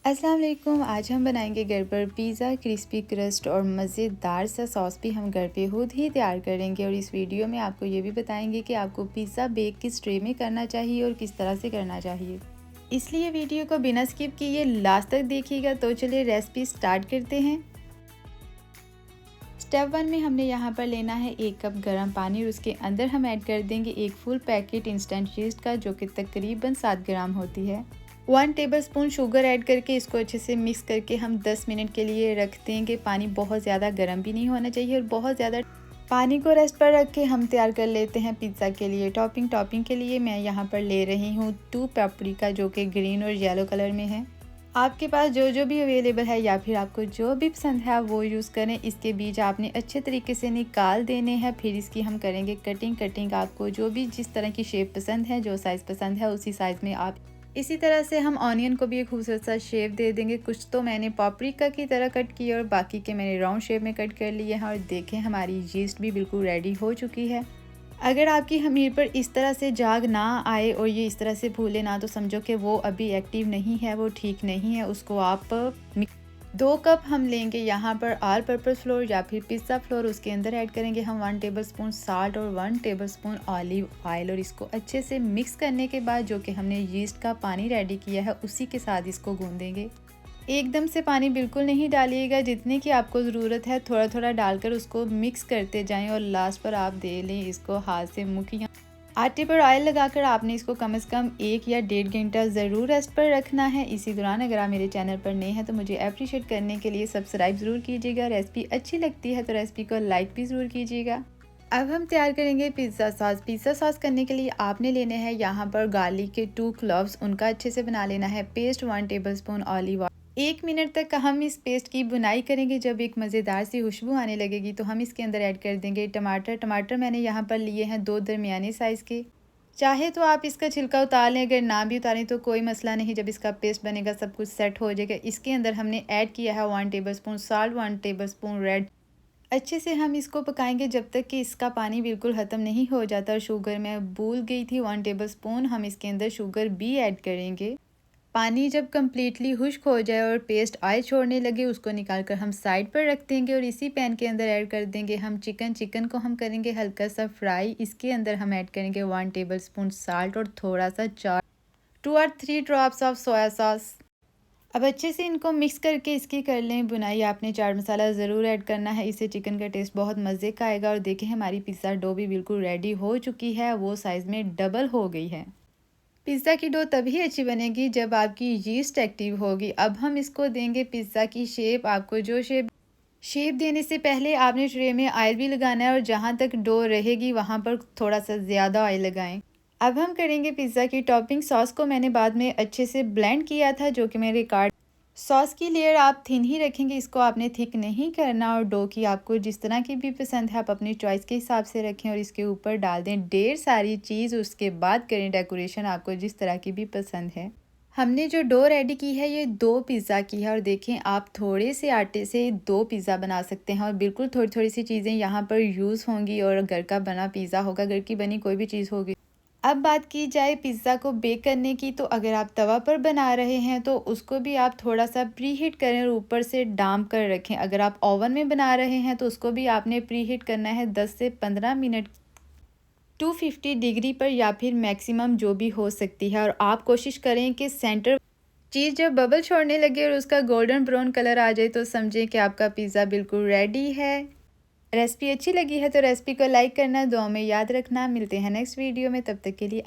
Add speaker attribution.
Speaker 1: अस्सलाम वालेकुम। आज हम बनाएंगे घर पर पिज़्ज़ा, क्रिस्पी क्रस्ट और मज़ेदार सा सॉस भी हम घर पे खुद ही तैयार करेंगे। और इस वीडियो में आपको ये भी बताएंगे कि आपको पिज़्ज़ा बेक किस ट्रे में करना चाहिए और किस तरह से करना चाहिए। इसलिए वीडियो को बिना स्किप किए लास्ट तक देखिएगा। तो चलिए रेसिपी स्टार्ट करते हैं। स्टेप 1 में हमने यहाँ पर लेना है 1 कप गर्म पानी और उसके अंदर हम ऐड कर देंगे 1 फुल पैकेट इंस्टेंट यीस्ट का, जो कि तकरीबन 7 ग्राम होती है। 1 टेबलस्पून शुगर ऐड करके इसको अच्छे से मिक्स करके हम 10 मिनट के लिए रख देंगे। पानी बहुत ज़्यादा गर्म भी नहीं होना चाहिए और बहुत ज़्यादा पानी को रेस्ट पर रख के हम तैयार कर लेते हैं पिज़्ज़ा के लिए टॉपिंग के लिए मैं यहाँ पर ले रही हूँ 2 पेपरिका, जो कि ग्रीन और येलो कलर में है। आपके पास जो भी अवेलेबल है या फिर आपको जो भी पसंद है आप वो यूज़ करें। इसके बीज आपने अच्छे तरीके से निकाल देने हैं। फिर इसकी हम करेंगे कटिंग। आपको जो भी जिस तरह की शेप पसंद है, जो साइज़ पसंद है, उसी साइज़ में आप इसी तरह से हम ऑनियन को भी एक खूबसूरत सा शेप दे देंगे। कुछ तो मैंने पापरिका की तरह कट किया और बाकी के मैंने राउंड शेप में कट कर लिए हैं। और देखें हमारी यीस्ट भी बिल्कुल रेडी हो चुकी है। अगर आपकी खमीर पर इस तरह से जाग ना आए और ये इस तरह से फूले ना, तो समझो कि वो अभी एक्टिव नहीं है, वो ठीक नहीं है। उसको आप 2 कप हम लेंगे यहाँ पर ऑल पर्पस फ्लोर या फिर पिज़्ज़ा फ्लोर। उसके अंदर ऐड करेंगे हम 1 टेबलस्पून साल्ट और 1 टेबलस्पून ऑलिव ऑयल। और इसको अच्छे से मिक्स करने के बाद जो कि हमने यीस्ट का पानी रेडी किया है उसी के साथ इसको गूंदेंगे। एकदम से पानी बिल्कुल नहीं डालिएगा, जितने की आपको ज़रूरत है थोड़ा थोड़ा डालकर उसको मिक्स करते जाएं। और लास्ट पर आप दे लें इसको हाथ से मुठ्ठियाँ। आटे पर ऑयल लगाकर आपने इसको कम से कम 1 या 1.5 घंटा ज़रूर रेस्ट पर रखना है। इसी दौरान अगर आप मेरे चैनल पर नए हैं तो मुझे अप्रिशिएट करने के लिए सब्सक्राइब ज़रूर कीजिएगा। रेसिपी अच्छी लगती है तो रेसिपी को लाइक भी ज़रूर कीजिएगा। अब हम तैयार करेंगे पिज़्ज़ा सॉस। पिज़्ज़ा सॉस करने के लिए आपने लेने हैं यहाँ पर गार्लिक के 2 क्लोव्स, उनका अच्छे से बना लेना है paste. 1 tablespoon olive oil. 1 minute तक हम इस पेस्ट की बुनाई करेंगे। जब एक मज़ेदार सी खुशबू आने लगेगी तो हम इसके अंदर ऐड कर देंगे टमाटर मैंने यहाँ पर लिए हैं 2 दरमियाने साइज़ के। चाहे तो आप इसका छिलका उतार लें, अगर ना भी उतारें तो कोई मसला नहीं। जब इसका पेस्ट बनेगा सब कुछ सेट हो जाएगा। इसके अंदर हमने ऐड किया है 1 टेबलस्पून साल्ट, 1 टेबलस्पून रेड। अच्छे से हम इसको पकाएंगे जब तक कि इसका पानी बिल्कुल ख़त्म नहीं हो जाता। और शुगर मैं भूल गई थी, 1 टेबलस्पून हम इसके अंदर शुगर भी ऐड करेंगे। पानी जब कम्प्लीटली खुश्क हो जाए और पेस्ट ऑयल छोड़ने लगे, उसको निकाल कर हम साइड पर रख देंगे। और इसी पैन के अंदर ऐड कर देंगे हम चिकन को हम करेंगे हल्का सा फ्राई। इसके अंदर हम ऐड करेंगे 1 टेबलस्पून साल्ट और थोड़ा सा 2 और 3 ड्रॉप्स ऑफ सोया सॉस। अब अच्छे से इनको मिक्स करके इसकी कर लें बुनाई। आपने चाट मसाला ज़रूर ऐड करना है, इससे चिकन का टेस्ट बहुत मज़े का आएगा। और देखें हमारी पिज़्ज़ा डो भी बिल्कुल रेडी हो चुकी है, वो साइज़ में डबल हो गई है। पिज़्ज़ा की डो तभी अच्छी बनेगी जब आपकी यीस्ट एक्टिव होगी। अब हम इसको देंगे पिज़्ज़ा की शेप। आपको जो शेप देने से पहले आपने ट्रे में ऑयल भी लगाना है और जहाँ तक डो रहेगी वहाँ पर थोड़ा सा ज़्यादा ऑयल लगाएं। अब हम करेंगे पिज़्ज़ा की टॉपिंग। सॉस को मैंने बाद में अच्छे से ब्लेंड किया था, जो कि मेरे कार्ड सॉस की लेयर आप थिन ही रखेंगे, इसको आपने थिक नहीं करना। और डो की आपको जिस तरह की भी पसंद है आप अपनी चॉइस के हिसाब से रखें और इसके ऊपर डाल दें ढेर सारी चीज़। उसके बाद करें डेकोरेशन आपको जिस तरह की भी पसंद है। हमने जो डो रेडी की है ये 2 पिज़्ज़ा की है। और देखें आप थोड़े से आटे से 2 पिज़्ज़ा बना सकते हैं और बिल्कुल थोड़ी थोड़ी सी चीज़ें यहाँ पर यूज़ होंगी और घर का बना पिज़्ज़ा होगा, घर की बनी कोई भी चीज़ होगी। अब बात की जाए पिज़्ज़ा को बेक करने की, तो अगर आप तवा पर बना रहे हैं तो उसको भी आप थोड़ा सा प्री हीट करें और ऊपर से डाम कर रखें। अगर आप ओवन में बना रहे हैं तो उसको भी आपने प्री हीट करना है 10 से 15 मिनट 250 डिग्री पर, या फिर मैक्सिमम जो भी हो सकती है। और आप कोशिश करें कि सेंटर चीज़ जब बबल छोड़ने लगे और उसका गोल्डन ब्राउन कलर आ जाए तो समझें कि आपका पिज़्ज़ा बिल्कुल रेडी है। रेसिपी अच्छी लगी है तो रेसिपी को लाइक करना, दुआ में याद रखना। मिलते हैं नेक्स्ट वीडियो में, तब तक के लिए